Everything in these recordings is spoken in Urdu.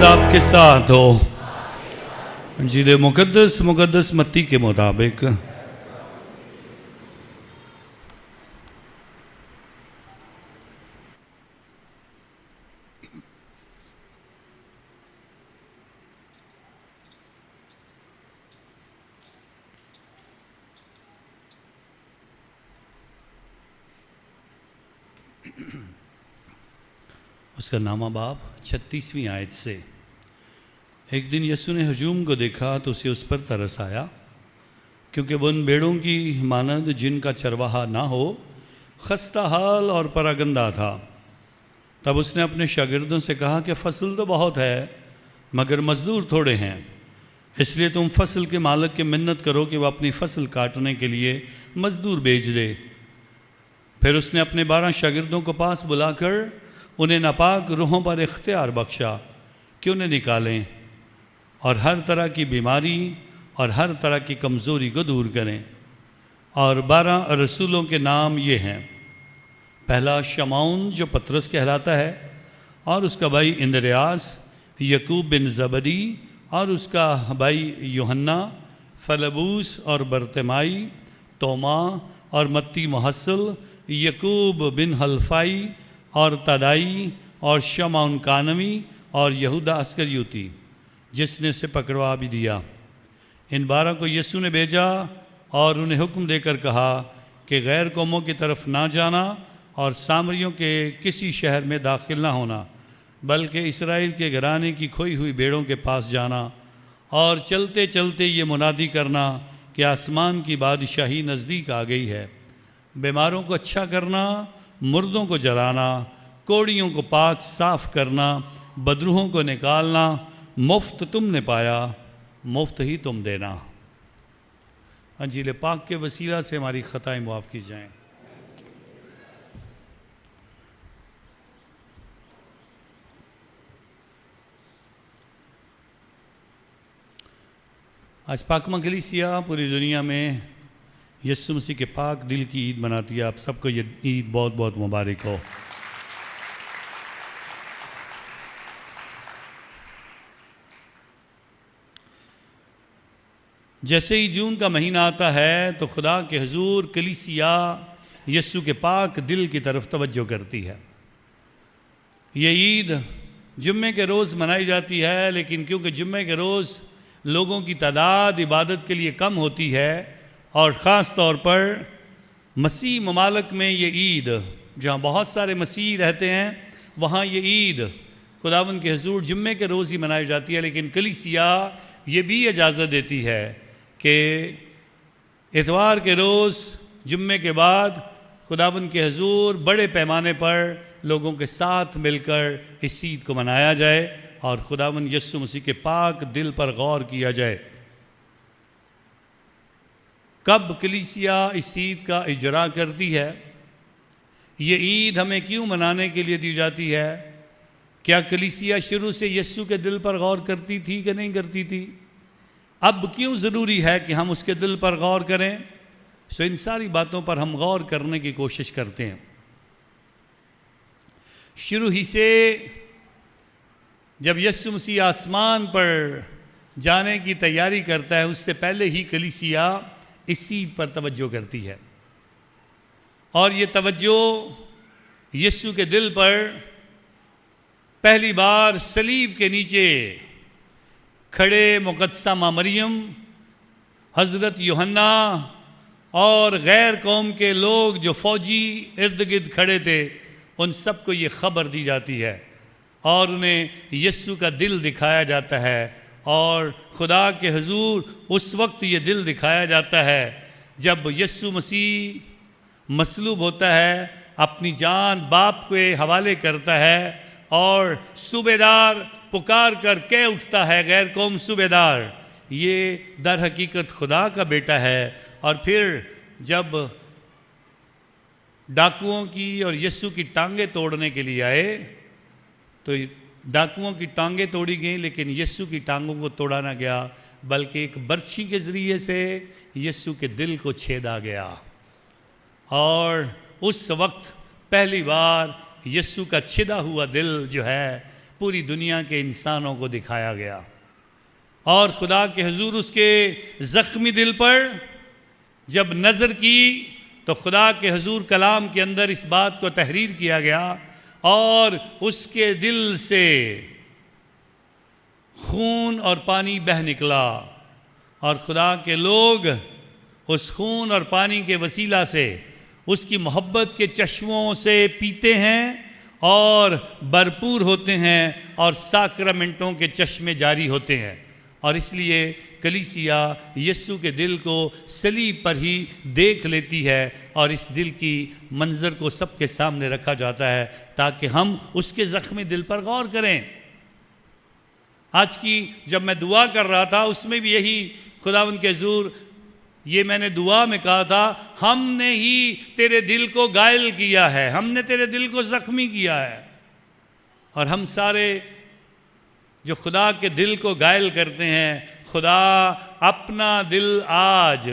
خدا آپ کے ساتھ ہو۔ انجیل مقدس متی کے مطابق۔ اس کا نامہ باب 36ویں آیت سے۔ ایک دن یسوع نے ہجوم کو دیکھا تو اسے اس پر ترس آیا، کیونکہ وہ ان بیڑوں کی مانند جن کا چرواہا نہ ہو خستہ حال اور پراگندہ تھا۔ تب اس نے اپنے شاگردوں سے کہا کہ فصل تو بہت ہے مگر مزدور تھوڑے ہیں، اس لیے تم فصل کے مالک کی منت کرو کہ وہ اپنی فصل کاٹنے کے لیے مزدور بھیج دے۔ پھر اس نے اپنے 12 شاگردوں کو پاس بلا کر انہیں ناپاک روحوں پر اختیار بخشا کہ انہیں نکالیں اور ہر طرح کی بیماری اور ہر طرح کی کمزوری کو دور کریں۔ اور 12 رسولوں کے نام یہ ہیں: پہلا شمعون جو پطرس کہلاتا ہے، اور اس کا بھائی اندریاس، یعقوب بن زبدی اور اس کا بھائی یوحنا، فلبوس اور برتمائی، توما اور متی محصل، یعقوب بن حلفائی اور تدائی اور شمعون کانوی اور یہودا اسکریوتی جس نے اسے پکڑوا بھی دیا۔ ان 12 کو یسوع نے بھیجا اور انہیں حکم دے کر کہا کہ غیر قوموں کی طرف نہ جانا اور سامریوں کے کسی شہر میں داخل نہ ہونا، بلکہ اسرائیل کے گھرانے کی کھوئی ہوئی بیڑوں کے پاس جانا اور چلتے چلتے یہ منادی کرنا کہ آسمان کی بادشاہی نزدیک آ گئی ہے۔ بیماروں کو اچھا کرنا، مردوں کو جلانا، کوڑیوں کو پاک صاف کرنا، بدروحوں کو نکالنا، مفت تم نے پایا مفت ہی تم دینا۔ انجیل پاک کے وسیلہ سے ہماری خطائیں معاف کی جائیں۔ آج پاکمہ کلیسیا پوری دنیا میں یسوع مسیح کے پاک دل کی عید مناتی ہے۔ آپ سب کو یہ عید بہت بہت مبارک ہو۔ جیسے ہی جون کا مہینہ آتا ہے تو خدا کے حضور کلیسیا یسوع کے پاک دل کی طرف توجہ کرتی ہے۔ یہ عید جمعے کے روز منائی جاتی ہے، لیکن کیونکہ جمعے کے روز لوگوں کی تعداد عبادت کے لیے کم ہوتی ہے، اور خاص طور پر مسیح ممالک میں یہ عید جہاں بہت سارے مسیح رہتے ہیں وہاں یہ عید خداوند کے حضور جمعے کے روز ہی منائی جاتی ہے، لیکن کلیسیا یہ بھی اجازت دیتی ہے کہ اتوار کے روز جمعے کے بعد خداوند کے حضور بڑے پیمانے پر لوگوں کے ساتھ مل کر اس عید کو منایا جائے اور خداوند یسوع مسیح کے پاک دل پر غور کیا جائے۔ کب کلیسیا اس عید کا اجرا کرتی ہے؟ یہ عید ہمیں کیوں منانے کے لیے دی جاتی ہے؟ کیا کلیسیا شروع سے یسوع کے دل پر غور کرتی تھی کہ نہیں کرتی تھی؟ اب کیوں ضروری ہے کہ ہم اس کے دل پر غور کریں؟ سو ان ساری باتوں پر ہم غور کرنے کی کوشش کرتے ہیں۔ شروع ہی سے جب یسوع مسیح آسمان پر جانے کی تیاری کرتا ہے، اس سے پہلے ہی کلیسیا اس عید پر توجہ کرتی ہے، اور یہ توجہ یسوع کے دل پر پہلی بار صلیب کے نیچے کھڑے مقدسہ ماں مریم، حضرت یوحنا اور غیر قوم کے لوگ جو فوجی ارد گرد کھڑے تھے، ان سب کو یہ خبر دی جاتی ہے اور انہیں یسوع کا دل دکھایا جاتا ہے۔ اور خدا کے حضور اس وقت یہ دل دکھایا جاتا ہے جب یسوع مسیح مصلوب ہوتا ہے، اپنی جان باپ کے حوالے کرتا ہے، اور صوبے دار پکار کر کہہ اٹھتا ہے، غیر قوم صوبے دار یہ در حقیقت خدا کا بیٹا ہے۔ اور پھر جب ڈاکوؤں کی اور یسوع کی ٹانگیں توڑنے کے لیے آئے تو ڈاکوؤں کی ٹانگیں توڑی گئیں، لیکن یسوع کی ٹانگوں کو توڑا نہ گیا، بلکہ ایک برچھی کے ذریعے سے یسوع کے دل کو چھیدا گیا، اور اس وقت پہلی بار یسوع کا چھدا ہوا دل جو ہے پوری دنیا کے انسانوں کو دکھایا گیا، اور خدا کے حضور اس کے زخمی دل پر جب نظر کی تو خدا کے حضور کلام کے اندر اس بات کو تحریر کیا گیا، اور اس کے دل سے خون اور پانی بہہ نکلا، اور خدا کے لوگ اس خون اور پانی کے وسیلہ سے اس کی محبت کے چشموں سے پیتے ہیں اور بھرپور ہوتے ہیں، اور ساکرامنٹوں کے چشمے جاری ہوتے ہیں۔ اور اس لیے کلیسیا یسوع کے دل کو صلیب پر ہی دیکھ لیتی ہے، اور اس دل کی منظر کو سب کے سامنے رکھا جاتا ہے تاکہ ہم اس کے زخمی دل پر غور کریں۔ آج کی جب میں دعا کر رہا تھا اس میں بھی یہی خداوند کے حضور، یہ میں نے دعا میں کہا تھا، ہم نے ہی تیرے دل کو گائل کیا ہے، ہم نے تیرے دل کو زخمی کیا ہے۔ اور ہم سارے جو خدا کے دل کو گائل کرتے ہیں، خدا اپنا دل آج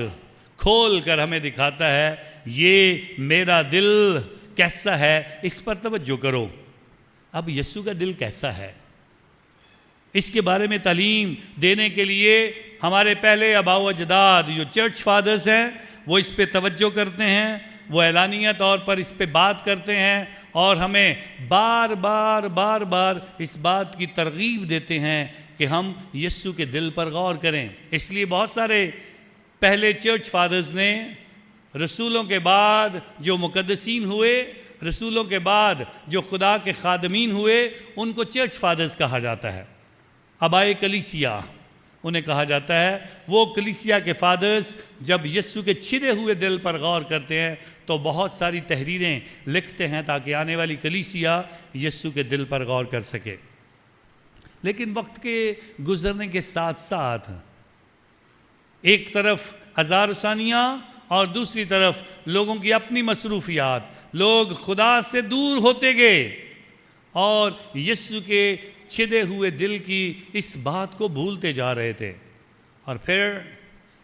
کھول کر ہمیں دکھاتا ہے، یہ میرا دل کیسا ہے، اس پر توجہ کرو۔ اب یسوع کا دل کیسا ہے، اس کے بارے میں تعلیم دینے کے لیے ہمارے پہلے آباء و اجداد جو چرچ فادرز ہیں وہ اس پہ توجہ کرتے ہیں، وہ اعلانیہ طور پر اس پہ بات کرتے ہیں، اور ہمیں بار بار اس بات کی ترغیب دیتے ہیں کہ ہم یسوع کے دل پر غور کریں۔ اس لیے بہت سارے پہلے چرچ فادرز نے رسولوں کے بعد جو مقدسین ہوئے، رسولوں کے بعد جو خدا کے خادمین ہوئے، ان کو چرچ فادرز کہا جاتا ہے، آبائے کلیسیا انہیں کہا جاتا ہے۔ وہ کلیسیا کے فادرز جب یسوع کے چھدے ہوئے دل پر غور کرتے ہیں تو بہت ساری تحریریں لکھتے ہیں تاکہ آنے والی کلیسیا یسوع کے دل پر غور کر سکے۔ لیکن وقت کے گزرنے کے ساتھ ساتھ ایک طرف ہزار ثانیہ اور دوسری طرف لوگوں کی اپنی مصروفیات، لوگ خدا سے دور ہوتے گئے اور یسوع کے چھدے ہوئے دل کی اس بات کو بھولتے جا رہے تھے۔ اور پھر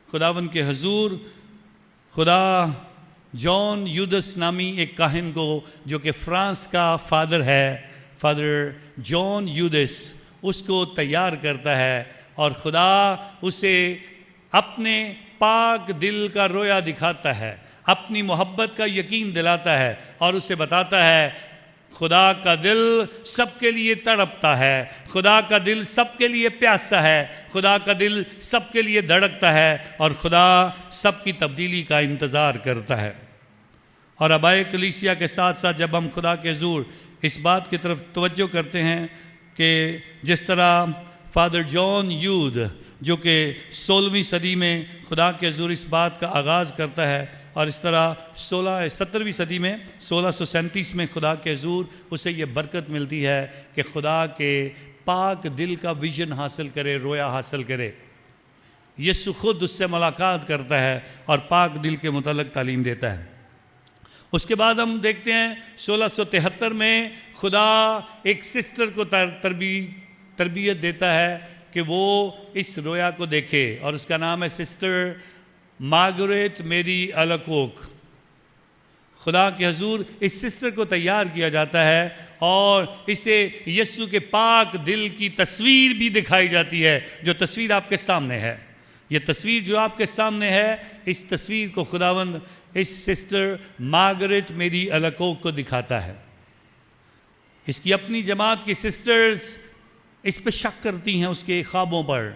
خداوند کے حضور خدا جان یودس نامی ایک کاہن کو، جو کہ فرانس کا فادر ہے، فادر جان یودس، اس کو تیار کرتا ہے، اور خدا اسے اپنے پاک دل کا رویا دکھاتا ہے، اپنی محبت کا یقین دلاتا ہے، اور اسے بتاتا ہے خدا کا دل سب کے لیے تڑپتا ہے، خدا کا دل سب کے لیے پیاسا ہے، خدا کا دل سب کے لیے دھڑکتا ہے، اور خدا سب کی تبدیلی کا انتظار کرتا ہے۔ اور آبائے کلیسیا کے ساتھ ساتھ جب ہم خدا کے حضور اس بات کی طرف توجہ کرتے ہیں کہ جس طرح فادر جان یود جو کہ 16ویں صدی میں خدا کے حضور اس بات کا آغاز کرتا ہے، اور اس طرح 17ویں صدی میں 1637 میں خدا کے حضور اسے یہ برکت ملتی ہے کہ خدا کے پاک دل کا ویژن حاصل کرے، رویا حاصل کرے۔ یسوع خود اس سے ملاقات کرتا ہے اور پاک دل کے متعلق تعلیم دیتا ہے۔ اس کے بعد ہم دیکھتے ہیں 1673 میں خدا ایک سسٹر کو تربیت دیتا ہے کہ وہ اس رویا کو دیکھے، اور اس کا نام ہے سسٹر مارگریٹ میری الاکوک۔ خدا کے حضور اس سسٹر کو تیار کیا جاتا ہے، اور اسے یسوع کے پاک دل کی تصویر بھی دکھائی جاتی ہے، جو تصویر آپ کے سامنے ہے۔ یہ تصویر جو آپ کے سامنے ہے، اس تصویر کو خداوند اس سسٹر مارگریٹ میری الاکوک کو دکھاتا ہے۔ اس کی اپنی جماعت کی سسٹرز اس پہ شک کرتی ہیں، اس کے خوابوں پر،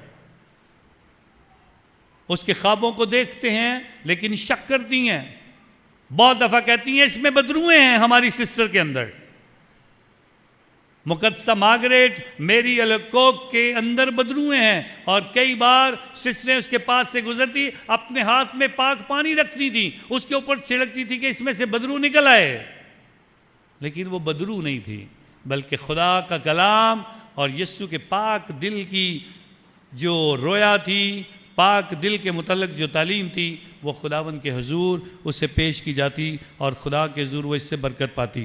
اس کے خوابوں کو دیکھتے ہیں لیکن شک کرتی ہیں۔ بہت دفعہ کہتی ہیں اس میں بدروئیں ہیں ہماری سسٹر کے اندر۔ مقدسہ مارگریٹ میری الاکوک کے اندر بدروئیں ہیں، اور کئی بار سسٹریں اس کے پاس سے گزرتی، اپنے ہاتھ میں پاک پانی رکھتی تھی، اس کے اوپر چھڑکتی تھی کہ اس میں سے بدرو نکل آئے، لیکن وہ بدرو نہیں تھی، بلکہ خدا کا کلام اور یسوع کے پاک دل کی جو رویا تھی، پاک دل کے متعلق جو تعلیم تھی، وہ خداوند کے حضور اسے پیش کی جاتی، اور خدا کے حضور وہ اس سے برکت پاتی۔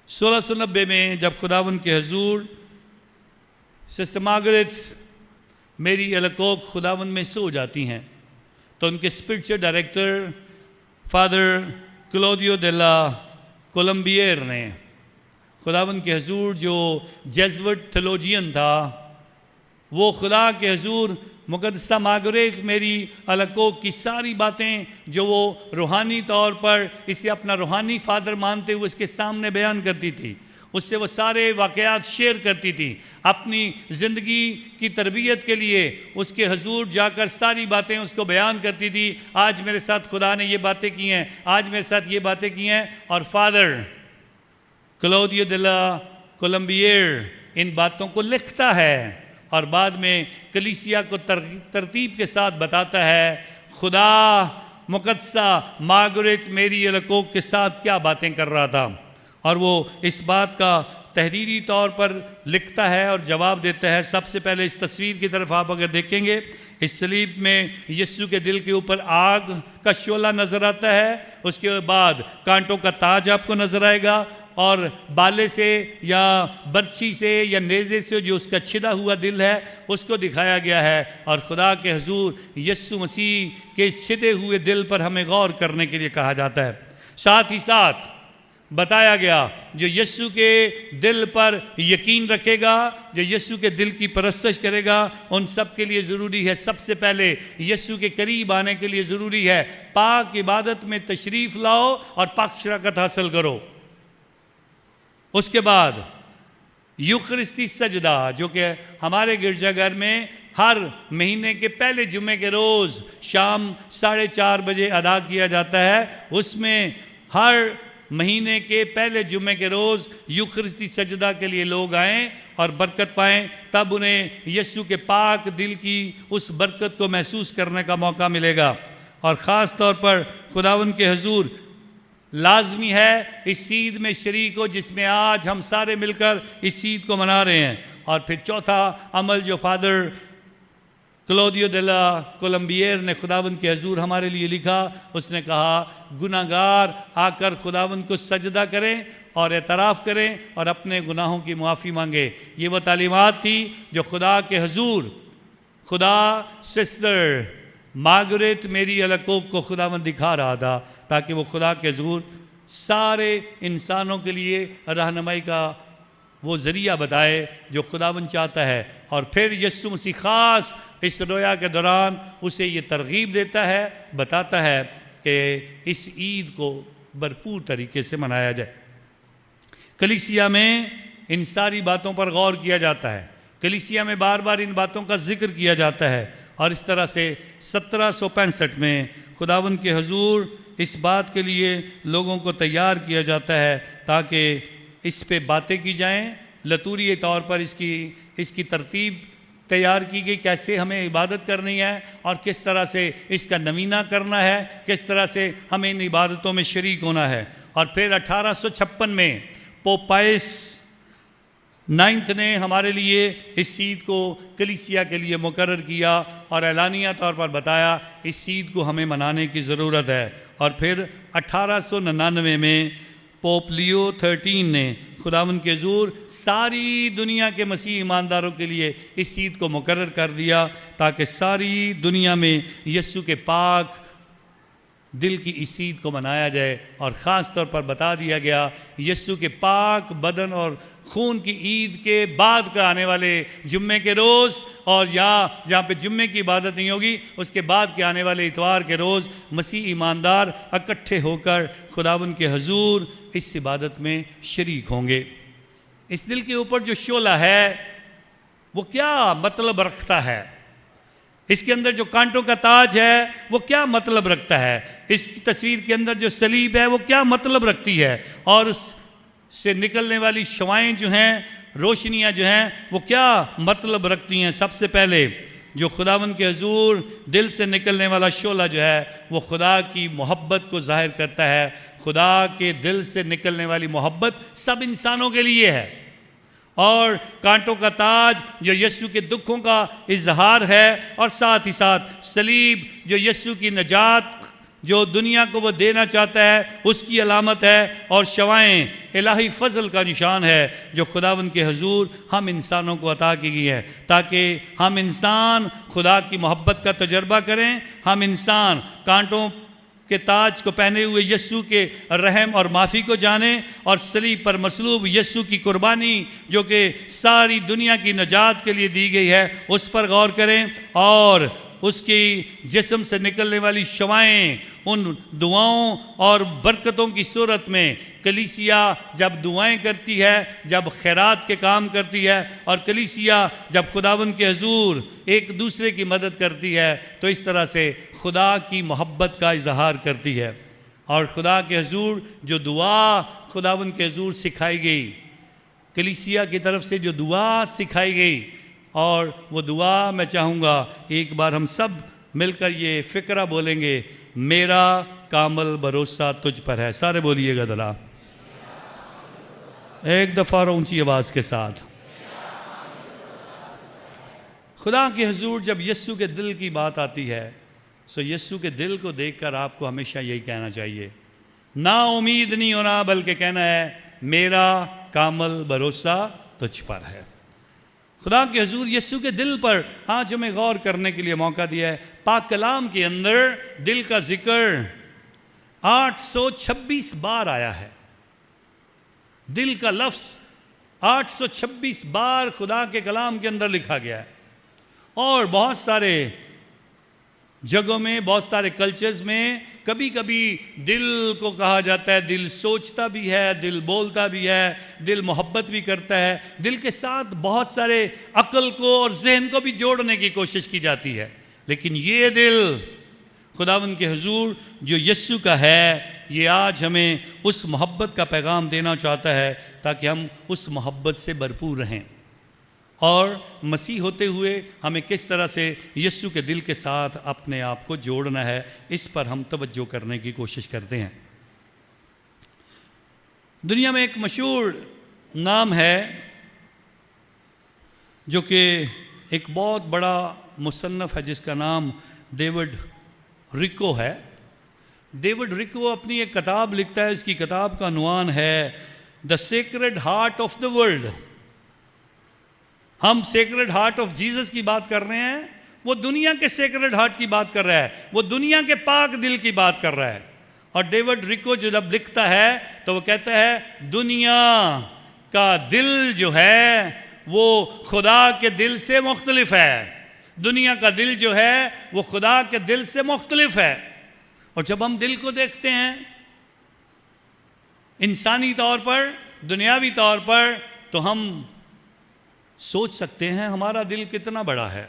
1690 میں جب خداوند کے حضور سسٹر مارگریٹ میری الاکوک خداوند میں سو جاتی ہیں، تو ان کے اسپرچل ڈائریکٹر فادر کلودیو ڈیلا کولمبیئر نے خداوند کے حضور جو جیزوٹ تھیولوجین تھا، وہ خدا کے حضور مقدسہ مارگریٹ میری الکوک کی ساری باتیں جو وہ روحانی طور پر اسے اپنا روحانی فادر مانتے ہوئے اس کے سامنے بیان کرتی تھی، اس سے وہ سارے واقعات شیئر کرتی تھی، اپنی زندگی کی تربیت کے لیے اس کے حضور جا کر ساری باتیں اس کو بیان کرتی تھی۔ آج میرے ساتھ خدا نے یہ باتیں کی ہیں، آج میرے ساتھ یہ باتیں کی ہیں، اور فادر کلودیو دلا کولمبیئر ان باتوں کو لکھتا ہے اور بعد میں کلیسیا کو ترتیب کے ساتھ بتاتا ہے خدا مقدسہ مارگریٹ میری الکوک کے ساتھ کیا باتیں کر رہا تھا، اور وہ اس بات کا تحریری طور پر لکھتا ہے اور جواب دیتا ہے۔ سب سے پہلے اس تصویر کی طرف آپ اگر دیکھیں گے، اس صلیب میں یسوع کے دل کے اوپر آگ کا شعلہ نظر آتا ہے، اس کے بعد کانٹوں کا تاج آپ کو نظر آئے گا، اور بالے سے یا برچھی سے یا نیزے سے جو اس کا چھدا ہوا دل ہے اس کو دکھایا گیا ہے، اور خدا کے حضور یسوع مسیح کے چھدے ہوئے دل پر ہمیں غور کرنے کے لیے کہا جاتا ہے۔ ساتھ ہی ساتھ بتایا گیا جو یسوع کے دل پر یقین رکھے گا، جو یسوع کے دل کی پرستش کرے گا، ان سب کے لیے ضروری ہے، سب سے پہلے یسوع کے قریب آنے کے لیے ضروری ہے پاک عبادت میں تشریف لاؤ اور پاک شراکت حاصل کرو۔ اس کے بعد یوخرستی سجدہ جو کہ ہمارے گرجا گھر میں ہر مہینے کے پہلے جمعے کے روز شام 4:30 بجے ادا کیا جاتا ہے، اس میں ہر مہینے کے پہلے جمعے کے روز یوخرستی سجدہ کے لیے لوگ آئیں اور برکت پائیں، تب انہیں یسوع کے پاک دل کی اس برکت کو محسوس کرنے کا موقع ملے گا۔ اور خاص طور پر خداوند کے حضور لازمی ہے اس عید میں شریک ہو جس میں آج ہم سارے مل کر اس عید کو منا رہے ہیں۔ اور پھر چوتھا عمل جو فادر کلودیو دلا کولمبیئر نے خداوند کے حضور ہمارے لیے لکھا، اس نے کہا گناہ گار آ کر خداوند کو سجدہ کریں اور اعتراف کریں اور اپنے گناہوں کی معافی مانگے۔ یہ وہ تعلیمات تھی جو خدا کے حضور خدا سسٹر مارگریٹ میری الکوک کو خداوند دکھا رہا تھا، تاکہ وہ خدا کے حضور سارے انسانوں کے لیے رہنمائی کا وہ ذریعہ بتائے جو خداوند چاہتا ہے۔ اور پھر یسوع مسیح خاص اس رویا کے دوران اسے یہ ترغیب دیتا ہے، بتاتا ہے کہ اس عید کو بھرپور طریقے سے منایا جائے۔ کلیسیا میں ان ساری باتوں پر غور کیا جاتا ہے، کلیسیا میں بار بار ان باتوں کا ذکر کیا جاتا ہے، اور اس طرح سے 1765 میں خداوند کے حضور اس بات کے لیے لوگوں کو تیار کیا جاتا ہے تاکہ اس پہ باتیں کی جائیں، لطوری طور پر اس کی ترتیب تیار کی گئی، کیسے ہمیں عبادت کرنی ہے اور کس طرح سے اس کا نوینہ کرنا ہے، کس طرح سے ہمیں ان عبادتوں میں شریک ہونا ہے۔ اور پھر 1856 میں پوپ پائس 9 نے ہمارے لیے اس عید کو کلیسیا کے لیے مقرر کیا اور اعلانیہ طور پر بتایا اس عید کو ہمیں منانے کی ضرورت ہے۔ اور پھر 1899 میں پوپ لیو 13 نے خداوند کے حضور ساری دنیا کے مسیح ایمانداروں کے لیے اس عید کو مقرر کر دیا تاکہ ساری دنیا میں یسوع کے پاک دل کی اس عید کو منایا جائے، اور خاص طور پر بتا دیا گیا یسوع کے پاک بدن اور خون کی عید کے بعد کا آنے والے جمعے کے روز، اور جہاں پہ جمعے کی عبادت نہیں ہوگی اس کے بعد کے آنے والے اتوار کے روز مسیح ایماندار اکٹھے ہو کر خداوند کے حضور اس عبادت میں شریک ہوں گے۔ اس دل کے اوپر جو شعلہ ہے وہ کیا مطلب رکھتا ہے؟ اس کے اندر جو کانٹوں کا تاج ہے وہ کیا مطلب رکھتا ہے؟ اس کی تصویر کے اندر جو صلیب ہے وہ کیا مطلب رکھتی ہے؟ اور اس سے نکلنے والی شعائیں جو ہیں، روشنیاں جو ہیں، وہ کیا مطلب رکھتی ہیں؟ سب سے پہلے جو خداوند کے حضور دل سے نکلنے والا شعلہ جو ہے وہ خدا کی محبت کو ظاہر کرتا ہے۔ خدا کے دل سے نکلنے والی محبت سب انسانوں کے لیے ہے، اور کانٹوں کا تاج جو یسوع کے دکھوں کا اظہار ہے، اور ساتھ ہی ساتھ صلیب جو یسوع کی نجات جو دنیا کو وہ دینا چاہتا ہے اس کی علامت ہے، اور شعائیں الہی فضل کا نشان ہے جو خداوند کے حضور ہم انسانوں کو عطا کی گئی ہے تاکہ ہم انسان خدا کی محبت کا تجربہ کریں، ہم انسان کانٹوں کے تاج کو پہنے ہوئے یسوع کے رحم اور معافی کو جانیں، اور صلیب پر مصلوب یسوع کی قربانی جو کہ ساری دنیا کی نجات کے لیے دی گئی ہے اس پر غور کریں، اور اس کی جسم سے نکلنے والی شعائیں ان دعاؤں اور برکتوں کی صورت میں کلیسیا جب دعائیں کرتی ہے، جب خیرات کے کام کرتی ہے، اور کلیسیا جب خداوند کے حضور ایک دوسرے کی مدد کرتی ہے تو اس طرح سے خدا کی محبت کا اظہار کرتی ہے۔ اور خدا کے حضور جو دعا خداوند کے حضور سکھائی گئی، کلیسیا کی طرف سے جو دعا سکھائی گئی، اور وہ دعا میں چاہوں گا ایک بار ہم سب مل کر یہ فقرہ بولیں گے، میرا کامل بھروسہ تجھ پر ہے۔ سارے بولیے گا ذرا ایک دفعہ اور اونچی آواز کے ساتھ۔ خدا کے حضور جب یسوع کے دل کی بات آتی ہے سو یسوع کے دل کو دیکھ کر آپ کو ہمیشہ یہی کہنا چاہیے، نا امید نہیں ہونا، بلکہ کہنا ہے میرا کامل بھروسہ تجھ پر ہے۔ خدا کے حضور یسوع کے دل پر آج ہمیں غور کرنے کے لیے موقع دیا ہے۔ پاک کلام کے اندر دل کا ذکر 826 بار آیا ہے۔ دل کا لفظ 826 بار خدا کے کلام کے اندر لکھا گیا ہے، اور بہت سارے جگہوں میں، بہت سارے کلچرز میں کبھی کبھی دل کو کہا جاتا ہے دل سوچتا بھی ہے، دل بولتا بھی ہے، دل محبت بھی کرتا ہے، دل کے ساتھ بہت سارے عقل کو اور ذہن کو بھی جوڑنے کی کوشش کی جاتی ہے، لیکن یہ دل خداوند کے حضور جو یسوع کا ہے، یہ آج ہمیں اس محبت کا پیغام دینا چاہتا ہے تاکہ ہم اس محبت سے بھرپور رہیں، اور مسیح ہوتے ہوئے ہمیں کس طرح سے یسوع کے دل کے ساتھ اپنے آپ کو جوڑنا ہے، اس پر ہم توجہ کرنے کی کوشش کرتے ہیں۔ دنیا میں ایک مشہور نام ہے جو کہ ایک بہت بڑا مصنف ہے جس کا نام ڈیوڈ ریکو ہے۔ ڈیوڈ ریکو اپنی ایک کتاب لکھتا ہے، اس کی کتاب کا عنوان ہے the sacred heart of the world. ہم سیکرڈ ہارٹ آف جیزس کی بات کر رہے ہیں، وہ دنیا کے سیکرڈ ہارٹ کی بات کر رہا ہے، وہ دنیا کے پاک دل کی بات کر رہا ہے۔ اور ڈیوڈ ریکو جو جب لکھتا ہے تو وہ کہتا ہے دنیا کا دل جو ہے وہ خدا کے دل سے مختلف ہے، دنیا کا دل جو ہے وہ خدا کے دل سے مختلف ہے۔ اور جب ہم دل کو دیکھتے ہیں انسانی طور پر، دنیاوی طور پر، تو ہم سوچ سکتے ہیں ہمارا دل کتنا بڑا ہے۔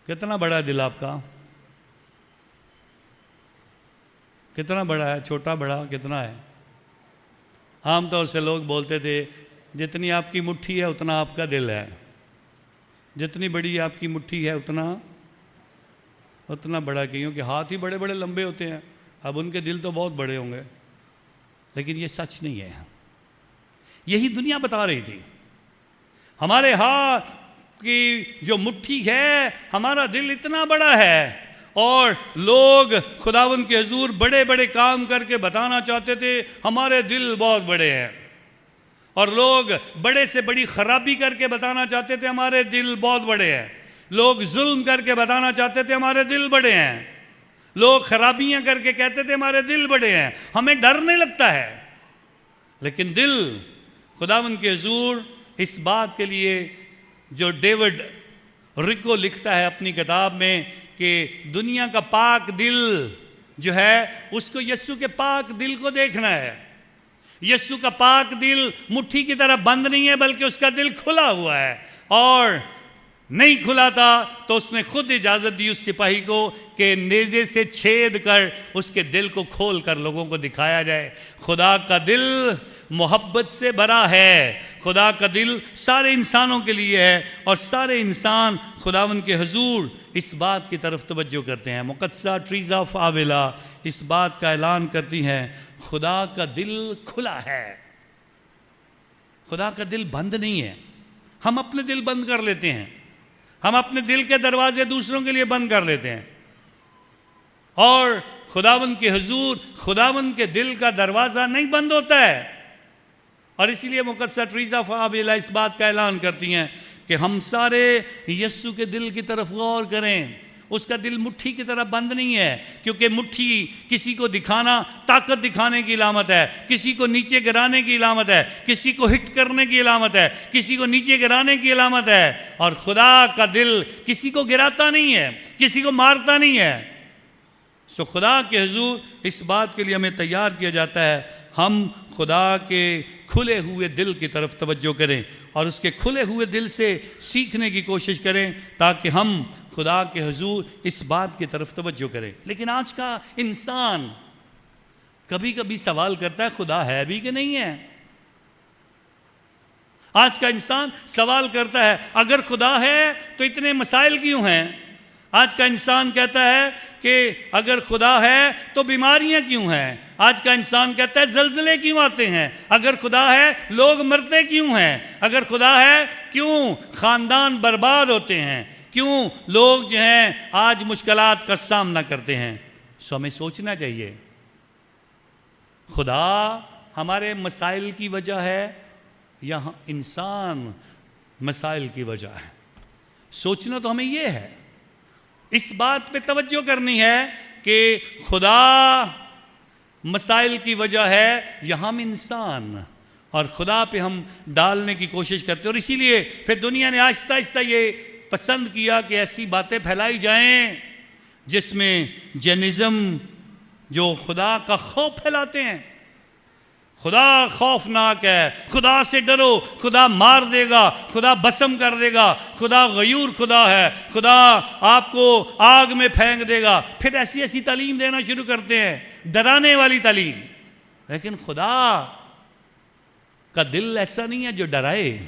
کتنا بڑا ہے دل آپ کا؟ کتنا بڑا ہے؟ چھوٹا بڑا کتنا ہے؟ عام طور سے لوگ بولتے تھے جتنی آپ کی مٹھی ہے اتنا آپ کا دل ہے، جتنی بڑی آپ کی مٹھی ہے اتنا بڑا، کیونکہ ہاتھ ہی بڑے بڑے لمبے ہوتے ہیں، اب ان کے دل تو بہت بڑے ہوں گے، لیکن یہ سچ نہیں ہے۔ یہی دنیا بتا رہی تھی، ہمارے ہاتھ کی جو مٹھی ہے ہمارا دل اتنا بڑا ہے، اور لوگ خداوند کے حضور بڑے بڑے کام کر کے بتانا چاہتے تھے ہمارے دل بہت بڑے ہیں، اور لوگ بڑے سے بڑی خرابی کر کے بتانا چاہتے تھے ہمارے دل بہت بڑے ہیں، لوگ ظلم کر کے بتانا چاہتے تھے ہمارے دل بڑے ہیں، لوگ خرابیاں کر کے کہتے تھے ہمارے دل بڑے ہیں، ہمیں ڈر نہیں لگتا ہے۔ لیکن دل خداوند کے حضور اس بات کے لیے جو ڈیوڈ ریکو لکھتا ہے اپنی کتاب میں کہ دنیا کا پاک دل جو ہے اس کو یسوع کے پاک دل کو دیکھنا ہے۔ یسوع کا پاک دل مٹھی کی طرح بند نہیں ہے، بلکہ اس کا دل کھلا ہوا ہے، اور نہیں کھلا تھا تو اس نے خود اجازت دی اس سپاہی کو کہ نیزے سے چھید کر اس کے دل کو کھول کر لوگوں کو دکھایا جائے۔ خدا کا دل محبت سے بھرا ہے، خدا کا دل سارے انسانوں کے لیے ہے، اور سارے انسان خداوند کے حضور اس بات کی طرف توجہ کرتے ہیں۔ مقدسہ ٹریزا آف آویلا اس بات کا اعلان کرتی ہیں خدا کا دل کھلا ہے، خدا کا دل بند نہیں ہے۔ ہم اپنے دل بند کر لیتے ہیں، ہم اپنے دل کے دروازے دوسروں کے لیے بند کر لیتے ہیں، اور خداوند کے حضور خداوند کے دل کا دروازہ نہیں بند ہوتا ہے۔ اور اسی لیے مقدسہ ٹریزا آف آویلا اس بات کا اعلان کرتی ہیں کہ ہم سارے یسوع کے دل کی طرف غور کریں، اس کا دل مٹھی کی طرح بند نہیں ہے، کیونکہ مٹھی کسی کو دکھانا، طاقت دکھانے کی علامت ہے، کسی کو نیچے گرانے کی علامت ہے، کسی کو ہٹ کرنے کی علامت ہے، کسی کو نیچے گرانے کی علامت ہے، اور خدا کا دل کسی کو گراتا نہیں ہے، کسی کو مارتا نہیں ہے۔ سو خدا کے حضور اس بات کے لیے ہمیں تیار کیا جاتا ہے، ہم خدا کے کھلے ہوئے دل کی طرف توجہ کریں اور اس کے کھلے ہوئے دل سے سیکھنے کی کوشش کریں، تاکہ ہم خدا کے حضور اس بات کی طرف توجہ کریں۔ لیکن آج کا انسان کبھی کبھی سوال کرتا ہے خدا ہے بھی کہ نہیں ہے؟ آج کا انسان سوال کرتا ہے اگر خدا ہے تو اتنے مسائل کیوں ہیں؟ آج کا انسان کہتا ہے کہ اگر خدا ہے تو بیماریاں کیوں ہیں؟ آج کا انسان کہتا ہے زلزلے کیوں آتے ہیں؟ اگر خدا ہے لوگ مرتے کیوں ہیں؟ اگر خدا ہے کیوں خاندان برباد ہوتے ہیں؟ کیوں لوگ جو ہیں آج مشکلات کا سامنا کرتے ہیں؟ سو ہمیں سوچنا چاہیے، خدا ہمارے مسائل کی وجہ ہے یا انسان مسائل کی وجہ ہے؟ سوچنا تو ہمیں یہ ہے، اس بات پہ توجہ کرنی ہے کہ خدا مسائل کی وجہ ہے یا ہم انسان، اور خدا پہ ہم ڈالنے کی کوشش کرتے ہیں۔ اور اسی لیے پھر دنیا نے آہستہ آہستہ یہ پسند کیا کہ ایسی باتیں پھیلائی جائیں جس میں جینزم، جو خدا کا خوف پھیلاتے ہیں، خدا خوفناک ہے، خدا سے ڈرو، خدا مار دے گا، خدا بسم کر دے گا، خدا غیور خدا ہے، خدا آپ کو آگ میں پھینک دے گا۔ پھر ایسی ایسی تعلیم دینا شروع کرتے ہیں، ڈرانے والی تعلیم۔ لیکن خدا کا دل ایسا نہیں ہے جو ڈرائے،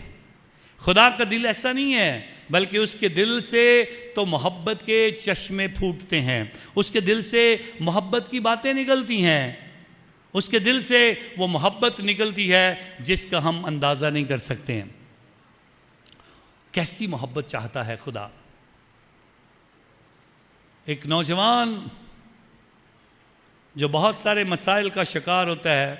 خدا کا دل ایسا نہیں ہے، بلکہ اس کے دل سے تو محبت کے چشمے پھوٹتے ہیں، اس کے دل سے محبت کی باتیں نکلتی ہیں، اس کے دل سے وہ محبت نکلتی ہے جس کا ہم اندازہ نہیں کر سکتے ہیں۔ کیسی محبت چاہتا ہے خدا۔ ایک نوجوان جو بہت سارے مسائل کا شکار ہوتا ہے،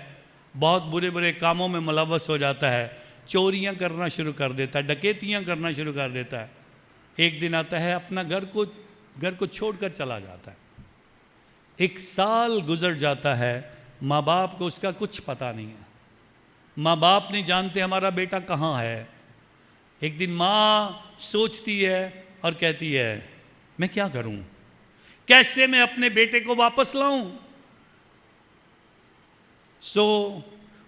بہت برے برے کاموں میں ملوث ہو جاتا ہے، چوریاں کرنا شروع کر دیتا ہے، ڈکیتیاں کرنا شروع کر دیتا ہے، ایک دن آتا ہے اپنا گھر کو چھوڑ کر چلا جاتا ہے۔ 1 سال گزر جاتا ہے، ماں باپ کو اس کا کچھ پتہ نہیں ہے، ماں باپ نہیں جانتے ہمارا بیٹا کہاں ہے۔ ایک دن ماں سوچتی ہے اور کہتی ہے میں کیا کروں، کیسے میں اپنے بیٹے کو واپس لاؤں؟ سو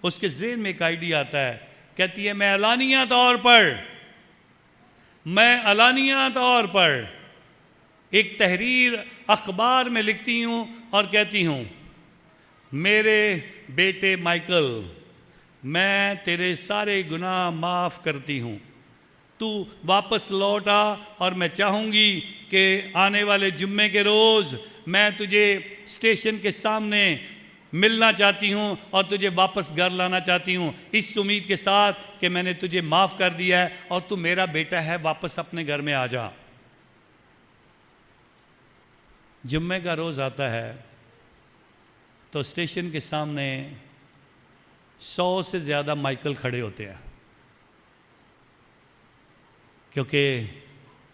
اس کے ذہن میں ایک آئیڈیا آتا ہے، کہتی ہے میں اعلانیہ طور پر ایک تحریر اخبار میں لکھتی ہوں اور کہتی ہوں میرے بیٹے مائیکل، میں تیرے سارے گناہ معاف کرتی ہوں، تو واپس لوٹ آ، اور میں چاہوں گی کہ آنے والے جمعے کے روز میں تجھے اسٹیشن کے سامنے ملنا چاہتی ہوں اور تجھے واپس گھر لانا چاہتی ہوں، اس امید کے ساتھ کہ میں نے تجھے معاف کر دیا ہے اور تو میرا بیٹا ہے، واپس اپنے گھر میں آ جا۔ جمعے کا روز آتا ہے تو اسٹیشن کے سامنے 100 سے زیادہ مائیکل کھڑے ہوتے ہیں، کیونکہ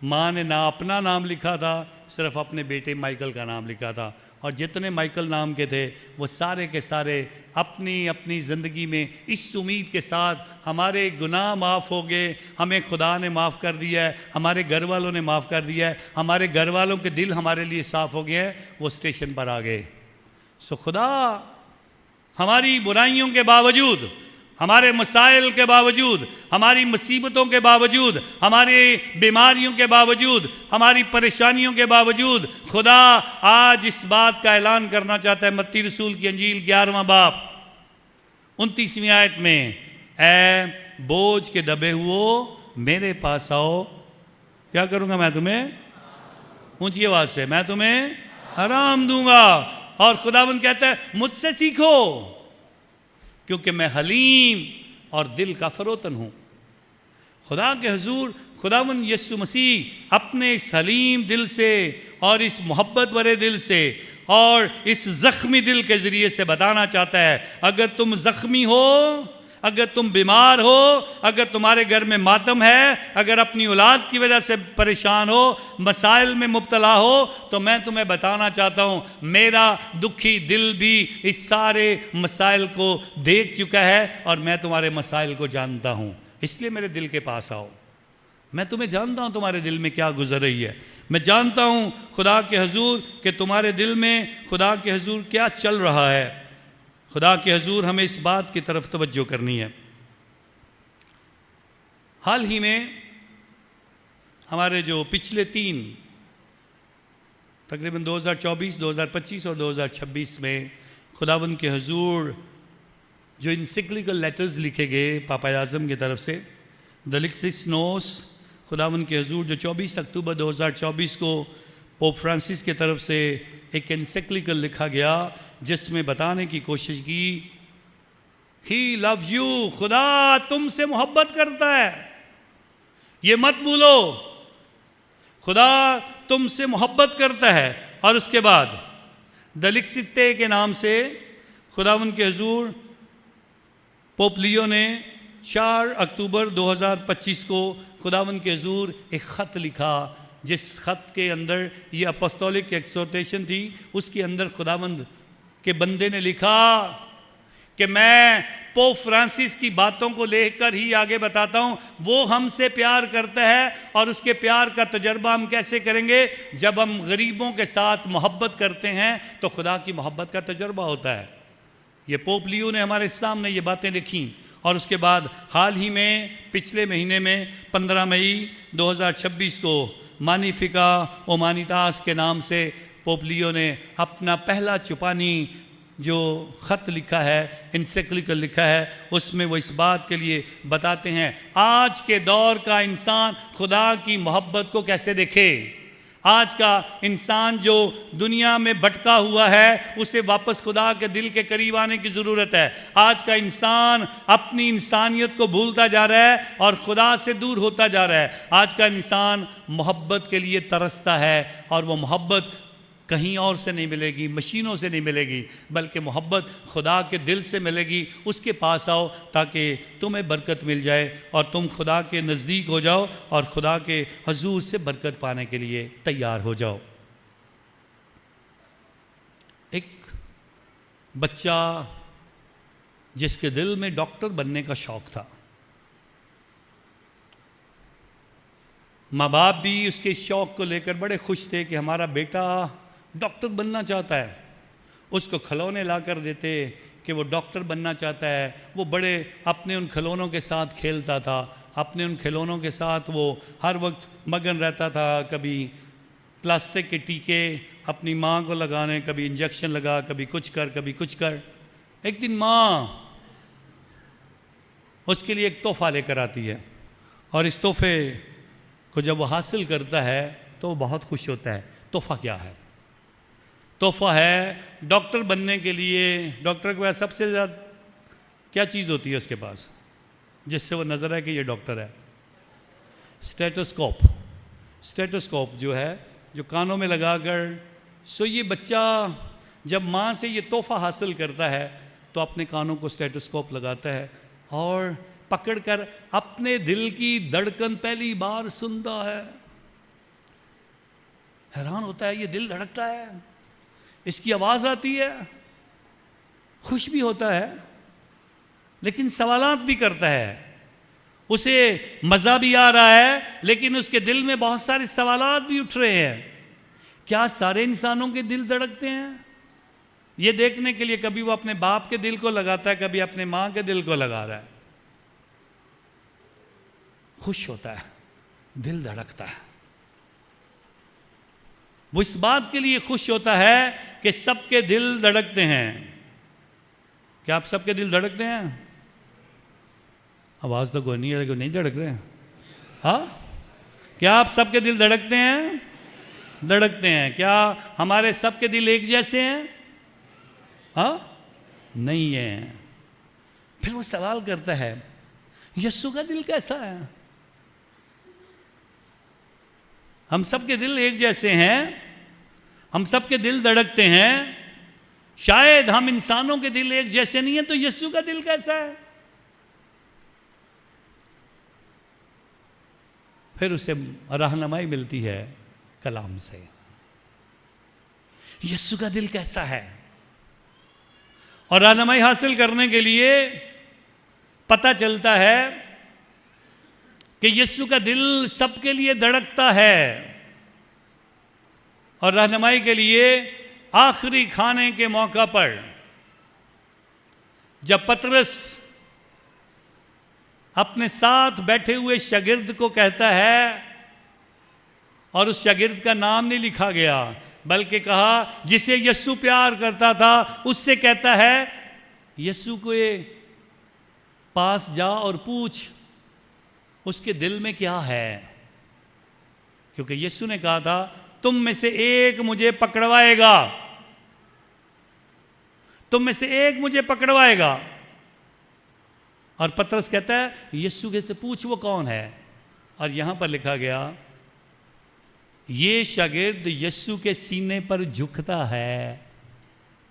ماں نے نہ اپنا نام لکھا تھا، صرف اپنے بیٹے مائیکل کا نام لکھا تھا، اور جتنے مائیکل نام کے تھے وہ سارے کے سارے اپنی زندگی میں اس امید کے ساتھ ہمارے گناہ معاف ہو گئے، ہمیں خدا نے معاف کر دیا ہے، ہمارے گھر والوں نے معاف کر دیا ہے، ہمارے گھر والوں کے دل ہمارے لیے صاف ہو گئے ہیں، وہ اسٹیشن پر آ گئے۔ سو خدا ہماری برائیوں کے باوجود، ہمارے مسائل کے باوجود، ہماری مصیبتوں کے باوجود، ہماری بیماریوں کے باوجود، ہماری پریشانیوں کے باوجود، خدا آج اس بات کا اعلان کرنا چاہتا ہے۔ متی رسول کی انجیل 11واں باب 29ویں آیت میں، اے بوجھ کے دبے ہوئو میرے پاس آؤ، کیا کروں گا میں تمہیں؟ اونچی آواز سے، میں تمہیں آرام دوں گا۔ اور خداوند کہتا ہے مجھ سے سیکھو کیونکہ میں حلیم اور دل کا فروتن ہوں۔ خدا کے حضور خداوند یسوع مسیح اپنے اس حلیم دل سے اور اس محبت بھرے دل سے اور اس زخمی دل کے ذریعے سے بتانا چاہتا ہے اگر تم زخمی ہو، اگر تم بیمار ہو، اگر تمہارے گھر میں ماتم ہے، اگر اپنی اولاد کی وجہ سے پریشان ہو، مسائل میں مبتلا ہو، تو میں تمہیں بتانا چاہتا ہوں میرا دکھی دل بھی اس سارے مسائل کو دیکھ چکا ہے اور میں تمہارے مسائل کو جانتا ہوں، اس لیے میرے دل کے پاس آؤ۔ میں تمہیں جانتا ہوں تمہارے دل میں کیا گزر رہی ہے، میں جانتا ہوں خدا کے حضور کہ تمہارے دل میں خدا کے حضور کیا چل رہا ہے۔ خدا کے حضور ہمیں اس بات کی طرف توجہ کرنی ہے۔ حال ہی میں ہمارے جو پچھلے تقریباً 2024، 2025 اور 2026 میں خداوند کے حضور جو انسائکلیکل لیٹرز لکھے گئے پاپا اعظم کی طرف سے، دلیکتھس نوس، خداوند کے حضور جو 24 اکتوبر 2024 کو پوپ فرانسس کی طرف سے ایک انسائکلیکل لکھا گیا جس میں بتانے کی کوشش کی ہی لوز یو، خدا تم سے محبت کرتا ہے، یہ مت بھولو، خدا تم سے محبت کرتا ہے۔ اور اس کے بعد دلکستے کے نام سے خداوند کے حضور پوپ لیو نے 4 اکتوبر 2025 کو خداوند کے حضور ایک خط لکھا، جس خط کے اندر یہ اپوستولک ایکسورٹیشن تھی، اس کے اندر خداوند کے بندے نے لکھا کہ میں پوپ فرانسس کی باتوں کو لے کر ہی آگے بتاتا ہوں، وہ ہم سے پیار کرتا ہے، اور اس کے پیار کا تجربہ ہم کیسے کریں گے؟ جب ہم غریبوں کے ساتھ محبت کرتے ہیں تو خدا کی محبت کا تجربہ ہوتا ہے۔ یہ پوپ لیو نے ہمارے سامنے یہ باتیں لکھیں، اور اس کے بعد حال ہی میں پچھلے مہینے میں 15 مئی 2026 کو مانیفیکا اومانیتاس کے نام سے پوپ لیو نے اپنا پہلا چوپانی جو خط لکھا ہے، انسائکلیکل لکھا ہے، اس میں وہ اس بات کے لیے بتاتے ہیں آج کے دور کا انسان خدا کی محبت کو کیسے دیکھے۔ آج کا انسان جو دنیا میں بھٹکا ہوا ہے، اسے واپس خدا کے دل کے قریب آنے کی ضرورت ہے۔ آج کا انسان اپنی انسانیت کو بھولتا جا رہا ہے اور خدا سے دور ہوتا جا رہا ہے۔ آج کا انسان محبت کے لیے ترستا ہے، اور وہ محبت کہیں اور سے نہیں ملے گی، مشینوں سے نہیں ملے گی، بلکہ محبت خدا کے دل سے ملے گی۔ اس کے پاس آؤ تاکہ تمہیں برکت مل جائے اور تم خدا کے نزدیک ہو جاؤ اور خدا کے حضور سے برکت پانے کے لیے تیار ہو جاؤ۔ ایک بچہ جس کے دل میں ڈاکٹر بننے کا شوق تھا، ماں باپ بھی اس کے شوق کو لے کر بڑے خوش تھے کہ ہمارا بیٹا ڈاکٹر بننا چاہتا ہے۔ اس کو کھلونے لا کر دیتے کہ وہ ڈاکٹر بننا چاہتا ہے۔ وہ بڑے اپنے ان کھلونوں کے ساتھ کھیلتا تھا، اپنے ان کھلونوں کے ساتھ وہ ہر وقت مگن رہتا تھا، کبھی پلاسٹک کے ٹیکے اپنی ماں کو لگانے، کبھی انجیکشن لگا، کبھی کچھ کر، کبھی کچھ کر۔ ایک دن ماں اس کے لیے ایک تحفہ لے کر آتی ہے، اور اس تحفے کو جب وہ حاصل کرتا ہے تو وہ بہت خوش ہوتا ہے۔ تحفہ کیا ہے؟ تحفہ ہے ڈاکٹر بننے کے لیے۔ ڈاکٹر کے پاس سب سے زیادہ کیا چیز ہوتی ہے اس کے پاس جس سے وہ نظر ہے کہ یہ ڈاکٹر ہے؟ اسٹیٹوسکوپ۔ اسٹیٹوسکوپ جو ہے، جو کانوں میں لگا کر یہ بچہ جب ماں سے یہ تحفہ حاصل کرتا ہے تو اپنے کانوں کو اسٹیٹوسکوپ لگاتا ہے اور پکڑ کر اپنے دل کی دھڑکن پہلی بار سنتا ہے۔ حیران ہوتا ہے، یہ دل دھڑکتا ہے، اس کی آواز آتی ہے، خوش بھی ہوتا ہے لیکن سوالات بھی کرتا ہے، اسے مزہ بھی آ رہا ہے لیکن اس کے دل میں بہت سارے سوالات بھی اٹھ رہے ہیں۔ کیا سارے انسانوں کے دل دھڑکتے ہیں؟ یہ دیکھنے کے لیے کبھی وہ اپنے باپ کے دل کو لگاتا ہے، کبھی اپنے ماں کے دل کو لگا رہا ہے۔ خوش ہوتا ہے، دل دھڑکتا ہے۔ وہ اس بات کے لیے خوش ہوتا ہے کہ سب کے دل دھڑکتے ہیں۔ کیا آپ سب کے دل دھڑکتے ہیں؟ آواز تو کوئی نہیں ہے کہ نہیں دھڑک رہے ہیں۔ ہاں، کیا آپ سب کے دل دھڑکتے ہیں؟ دھڑکتے ہیں۔ کیا ہمارے سب کے دل ایک جیسے ہیں؟ ہاں، نہیں ہیں۔ پھر وہ سوال کرتا ہے، یسوع کا دل کیسا ہے؟ ہم سب کے دل ایک جیسے ہیں، ہم سب کے دل دھڑکتے ہیں، شاید ہم انسانوں کے دل ایک جیسے نہیں ہیں، تو یسوع کا دل کیسا ہے؟ پھر اسے رہنمائی ملتی ہے کلام سے. یسوع کا دل کیسا ہے؟ اور رہنمائی حاصل کرنے کے لیے پتہ چلتا ہے کہ یسوع کا دل سب کے لیے دھڑکتا ہے. اور رہنمائی کے لیے آخری کھانے کے موقع پر جب پطرس اپنے ساتھ بیٹھے ہوئے شاگرد کو کہتا ہے، اور اس شاگرد کا نام نہیں لکھا گیا بلکہ کہا جسے یسوع پیار کرتا تھا، اس سے کہتا ہے یسوع کو پاس جا اور پوچھ اس کے دل میں کیا ہے. کیونکہ یسوع نے کہا تھا تم میں سے ایک مجھے پکڑوائے گا، تم میں سے ایک مجھے پکڑوائے گا. اور پطرس کہتا ہے یسوع کے سے پوچھ وہ کون ہے. اور یہاں پر لکھا گیا یہ شاگرد یسوع کے سینے پر جھکتا ہے،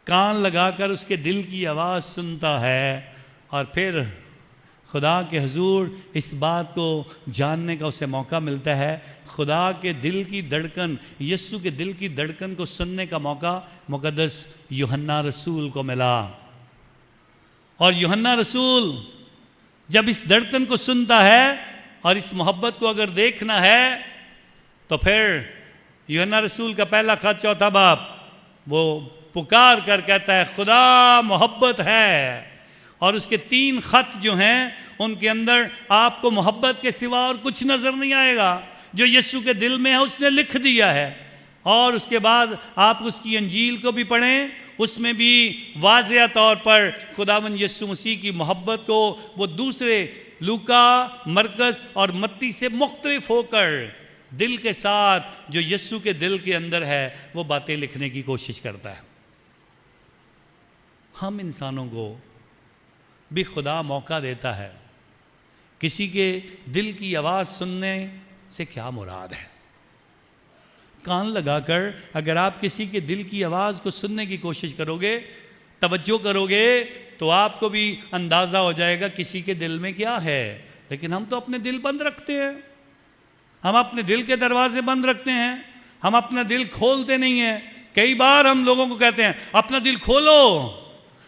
کان لگا کر اس کے دل کی آواز سنتا ہے، اور پھر خدا کے حضور اس بات کو جاننے کا اسے موقع ملتا ہے. خدا کے دل کی دھڑکن، یسوع کے دل کی دھڑکن کو سننے کا موقع مقدس یوحنا رسول کو ملا. اور یوحنا رسول جب اس دھڑکن کو سنتا ہے اور اس محبت کو اگر دیکھنا ہے تو پھر یوحنا رسول کا پہلا خط 4 باب وہ پکار کر کہتا ہے خدا محبت ہے. اور اس کے 3 خط جو ہیں ان کے اندر آپ کو محبت کے سوا اور کچھ نظر نہیں آئے گا. جو یسوع کے دل میں ہے اس نے لکھ دیا ہے. اور اس کے بعد آپ اس کی انجیل کو بھی پڑھیں، اس میں بھی واضح طور پر خداوند یسوع مسیح کی محبت کو وہ دوسرے لوکا، مرکز اور متی سے مختلف ہو کر دل کے ساتھ جو یسوع کے دل کے اندر ہے وہ باتیں لکھنے کی کوشش کرتا ہے. ہم انسانوں کو بھی خدا موقع دیتا ہے. کسی کے دل کی آواز سننے سے کیا مراد ہے؟ کان لگا کر اگر آپ کسی کے دل کی آواز کو سننے کی کوشش کرو گے، توجہ کرو گے، تو آپ کو بھی اندازہ ہو جائے گا کسی کے دل میں کیا ہے. لیکن ہم تو اپنے دل بند رکھتے ہیں، ہم اپنے دل کے دروازے بند رکھتے ہیں، ہم اپنا دل کھولتے نہیں ہیں. کئی بار ہم لوگوں کو کہتے ہیں اپنا دل کھولو،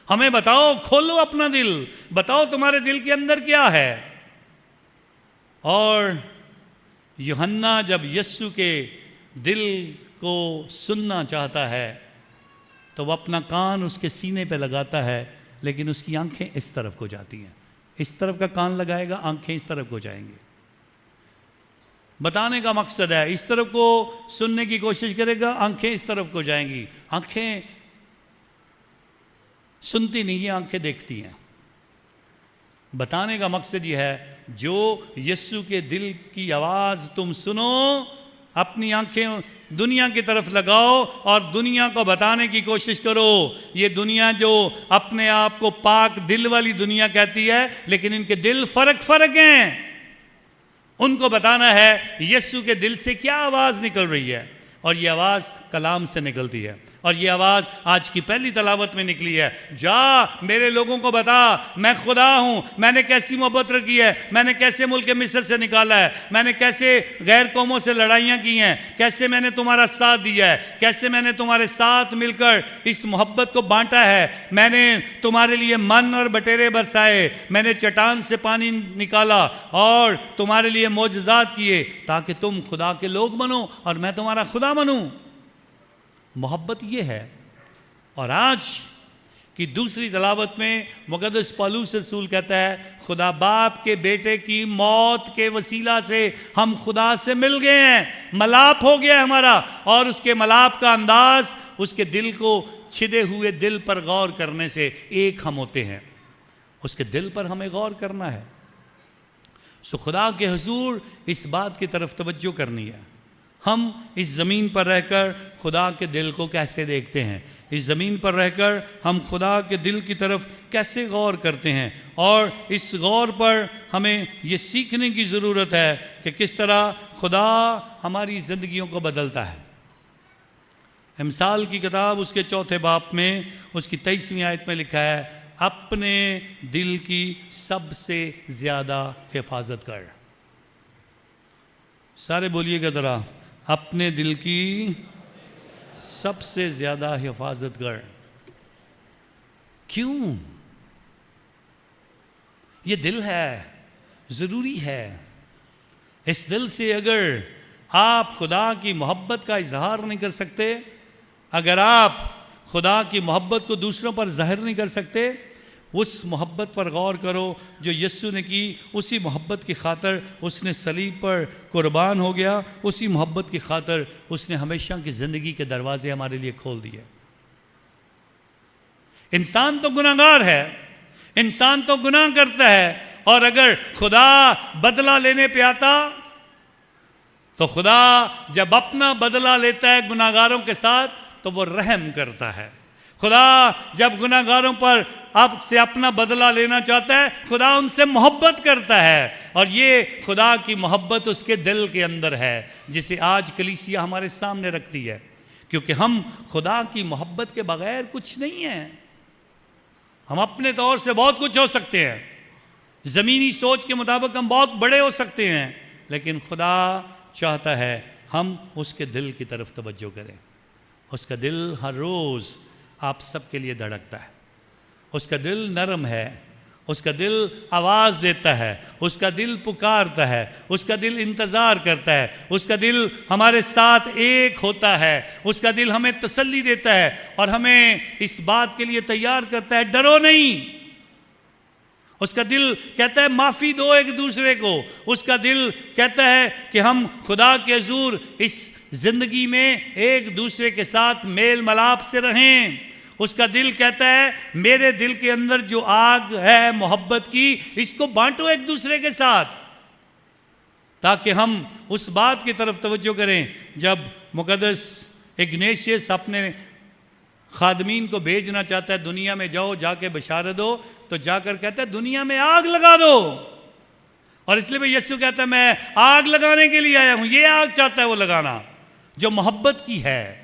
ہمیں بتاؤ، کھولو اپنا دل، بتاؤ تمہارے دل کے اندر کیا ہے. اور یوحنا جب یسوع کے دل کو سننا چاہتا ہے تو وہ اپنا کان اس کے سینے پہ لگاتا ہے، لیکن اس کی آنکھیں اس طرف کو جاتی ہیں. اس طرف کا کان لگائے گا، آنکھیں اس طرف کو جائیں گے. بتانے کا مقصد ہے اس طرف کو سننے کی کوشش کرے گا، آنکھیں اس طرف کو جائیں گی. آنکھیں سنتی نہیں ہیں، آنکھیں دیکھتی ہیں. بتانے کا مقصد یہ ہے جو یسوع کے دل کی آواز تم سنو، اپنی آنکھیں دنیا کی طرف لگاؤ اور دنیا کو بتانے کی کوشش کرو. یہ دنیا جو اپنے آپ کو پاک دل والی دنیا کہتی ہے، لیکن ان کے دل فرق ہیں. ان کو بتانا ہے یسوع کے دل سے کیا آواز نکل رہی ہے، اور یہ آواز کلام سے نکلتی ہے. اور یہ آواز آج کی پہلی تلاوت میں نکلی ہے، جا میرے لوگوں کو بتا میں خدا ہوں، میں نے کیسی محبت رکھی ہے، میں نے کیسے ملک مصر سے نکالا ہے، میں نے کیسے غیر قوموں سے لڑائیاں کی ہیں، کیسے میں نے تمہارا ساتھ دیا ہے، کیسے میں نے تمہارے ساتھ مل کر اس محبت کو بانٹا ہے. میں نے تمہارے لیے من اور بٹیرے برسائے، میں نے چٹان سے پانی نکالا اور تمہارے لیے معجزات کیے تاکہ تم خدا کے لوگ بنو اور میں تمہارا خدا بنوں. محبت یہ ہے. اور آج کی دوسری تلاوت میں مقدس پولس رسول کہتا ہے خدا باپ کے بیٹے کی موت کے وسیلہ سے ہم خدا سے مل گئے ہیں، ملاپ ہو گیا ہمارا. اور اس کے ملاپ کا انداز اس کے دل کو چھدے ہوئے دل پر غور کرنے سے ایک ہم ہوتے ہیں. اس کے دل پر ہمیں غور کرنا ہے. سو خدا کے حضور اس بات کی طرف توجہ کرنی ہے. ہم اس زمین پر رہ کر خدا کے دل کو کیسے دیکھتے ہیں، اس زمین پر رہ کر ہم خدا کے دل کی طرف کیسے غور کرتے ہیں. اور اس غور پر ہمیں یہ سیکھنے کی ضرورت ہے کہ کس طرح خدا ہماری زندگیوں کو بدلتا ہے. امثال کی کتاب اس کے 4 باب میں اس کی 23ویں آیت میں لکھا ہے اپنے دل کی سب سے زیادہ حفاظت کر. سارے بولیے گا ذرا، اپنے دل کی سب سے زیادہ حفاظت کر. کیوں؟ یہ دل ہے، ضروری ہے. اس دل سے اگر آپ خدا کی محبت کا اظہار نہیں کر سکتے، اگر آپ خدا کی محبت کو دوسروں پر ظاہر نہیں کر سکتے، اس محبت پر غور کرو جو یسوع نے کی. اسی محبت کی خاطر اس نے صلیب پر قربان ہو گیا. اسی محبت کی خاطر اس نے ہمیشہ کی زندگی کے دروازے ہمارے لیے کھول دیے. انسان تو گناہگار ہے، انسان تو گناہ کرتا ہے، اور اگر خدا بدلہ لینے پہ آتا تو خدا جب اپنا بدلہ لیتا ہے گناہگاروں کے ساتھ تو وہ رحم کرتا ہے. خدا جب گناہگاروں پر آپ سے اپنا بدلہ لینا چاہتا ہے، خدا ان سے محبت کرتا ہے، اور یہ خدا کی محبت اس کے دل کے اندر ہے، جسے آج کلیسیا ہمارے سامنے رکھتی ہے. کیونکہ ہم خدا کی محبت کے بغیر کچھ نہیں ہیں. ہم اپنے طور سے بہت کچھ ہو سکتے ہیں، زمینی سوچ کے مطابق ہم بہت بڑے ہو سکتے ہیں، لیکن خدا چاہتا ہے ہم اس کے دل کی طرف توجہ کریں. اس کا دل ہر روز آپ سب کے لیے دھڑکتا ہے. اس کا دل نرم ہے، اس کا دل آواز دیتا ہے، اس کا دل پکارتا ہے، اس کا دل انتظار کرتا ہے، اس کا دل ہمارے ساتھ ایک ہوتا ہے، اس کا دل ہمیں تسلی دیتا ہے اور ہمیں اس بات کے لیے تیار کرتا ہے ڈرو نہیں. اس کا دل کہتا ہے معافی دو ایک دوسرے کو. اس کا دل کہتا ہے کہ ہم خدا کے حضور اس زندگی میں ایک دوسرے کے ساتھ میل ملاپ سے رہیں. اس کا دل کہتا ہے میرے دل کے اندر جو آگ ہے محبت کی، اس کو بانٹو ایک دوسرے کے ساتھ، تاکہ ہم اس بات کی طرف توجہ کریں. جب مقدس اگنیشیس اپنے خادمین کو بھیجنا چاہتا ہے دنیا میں جاؤ جا کے بشارت دو، تو جا کر کہتا ہے دنیا میں آگ لگا دو. اور اس لیے بھی یسوع کہتا ہے میں آگ لگانے کے لیے آیا ہوں. یہ آگ چاہتا ہے وہ لگانا جو محبت کی ہے.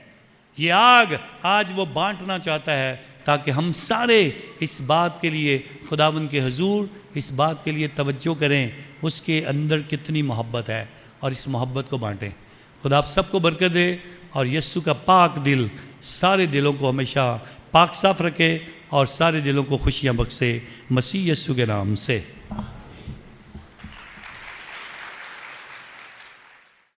یہ آگ آج وہ بانٹنا چاہتا ہے تاکہ ہم سارے اس بات کے لیے خداوند کے حضور اس بات کے لیے توجہ کریں اس کے اندر کتنی محبت ہے اور اس محبت کو بانٹیں. خدا آپ سب کو برکت دے اور یسوع کا پاک دل سارے دلوں کو ہمیشہ پاک صاف رکھے اور سارے دلوں کو خوشیاں بخشے. مسیح یسوع کے نام سے.